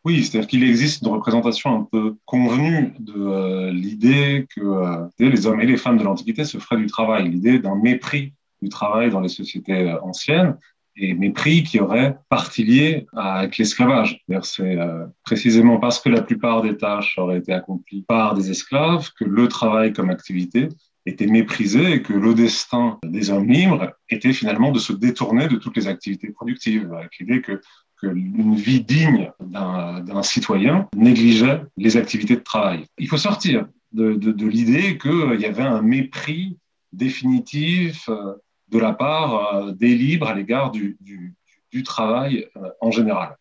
Oui, c'est-à-dire qu'il existe une représentation un peu convenue de l'idée que les hommes et les femmes de l'Antiquité se feraient du travail, l'idée d'un mépris du travail dans les sociétés anciennes, et mépris qui aurait partie liée avec l'esclavage. C'est précisément parce que la plupart des tâches auraient été accomplies par des esclaves que le travail comme activité était méprisé et que le destin des hommes libres était finalement de se détourner de toutes les activités productives, avec l'idée qu'une vie digne d'un citoyen négligeait les activités de travail. Il faut sortir de l'idée qu'il y avait un mépris définitif de la part des libres à l'égard du travail en général.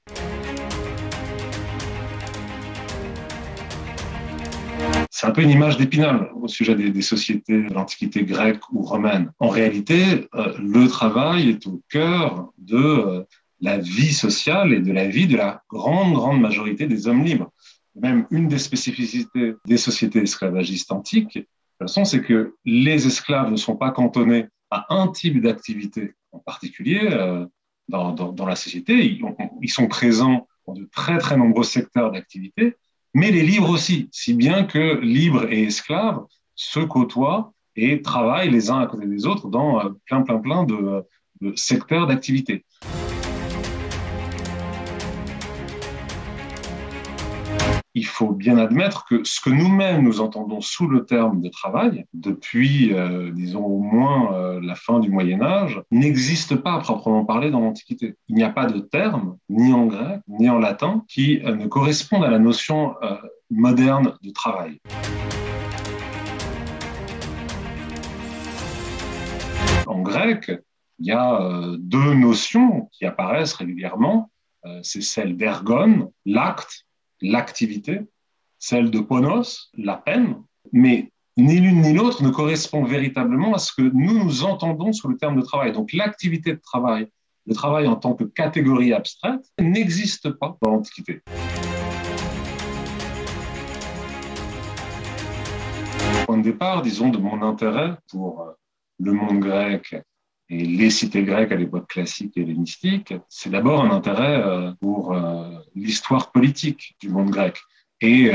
C'est un peu une image d'Épinal au sujet des sociétés de l'Antiquité grecque ou romaine. En réalité, le travail est au cœur de la vie sociale et de la vie de la grande majorité des hommes libres. Même une des spécificités des sociétés esclavagistes antiques, de toute façon, c'est que les esclaves ne sont pas cantonnés à un type d'activité en particulier dans la société. Ils sont présents dans de très nombreux secteurs d'activité, mais les libres aussi, si bien que libres et esclaves se côtoient et travaillent les uns à côté des autres dans plein de secteurs d'activité. Il faut bien admettre que ce que nous-mêmes nous entendons sous le terme de travail, depuis, disons, au moins la fin du Moyen-Âge, n'existe pas à proprement parler dans l'Antiquité. Il n'y a pas de terme, ni en grec, ni en latin, qui ne correspondent à la notion moderne de travail. En grec, il y a deux notions qui apparaissent régulièrement. C'est celle d'ergon, l'acte, l'activité, celle de ponos, la peine, mais ni l'une ni l'autre ne correspond véritablement à ce que nous entendons sous le terme de travail. Donc l'activité de travail, le travail en tant que catégorie abstraite, n'existe pas dans l'Antiquité. Point de départ, disons, de mon intérêt pour le monde grec et les cités grecques à l'époque classique et hellénistique, c'est d'abord un intérêt pour l'histoire politique du monde grec et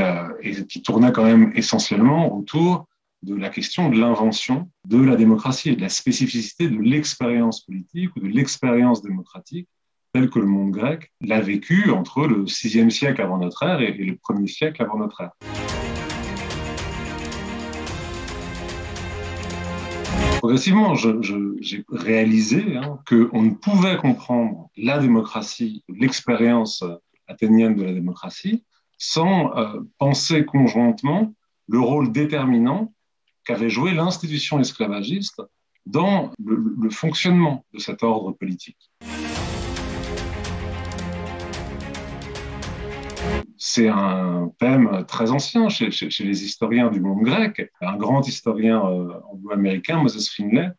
qui tournait quand même essentiellement autour de la question de l'invention de la démocratie et de la spécificité de l'expérience politique ou de l'expérience démocratique telle que le monde grec l'a vécu entre le VIe siècle avant notre ère et le 1er siècle avant notre ère. Progressivement, j'ai réalisé qu'on ne pouvait comprendre la démocratie, l'expérience athénienne de la démocratie, sans penser conjointement le rôle déterminant qu'avait joué l'institution esclavagiste dans le fonctionnement de cet ordre politique. C'est un thème très ancien chez les historiens du monde grec. Un grand historien anglo-américain, Moses Finlay,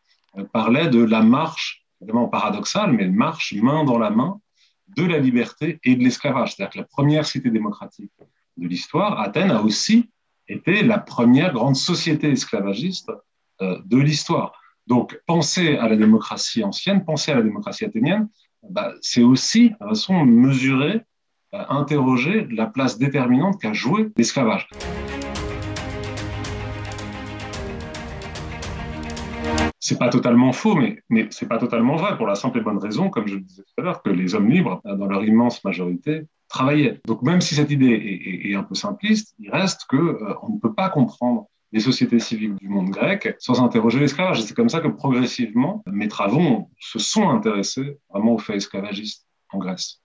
parlait de la marche, évidemment paradoxale, mais marche main dans la main de la liberté et de l'esclavage. C'est-à-dire que la première cité démocratique de l'histoire, Athènes, a aussi été la première grande société esclavagiste de l'histoire. Donc, penser à la démocratie ancienne, penser à la démocratie athénienne, c'est aussi, de façon mesurée, interroger la place déterminante qu'a joué l'esclavage. C'est pas totalement faux, mais c'est pas totalement vrai pour la simple et bonne raison, comme je le disais tout à l'heure, que les hommes libres, dans leur immense majorité, travaillaient. Donc même si cette idée est un peu simpliste, il reste qu'on ne peut pas comprendre les sociétés civiques du monde grec sans interroger l'esclavage. Et c'est comme ça que progressivement, mes travaux se sont intéressés vraiment aux faits esclavagistes en Grèce.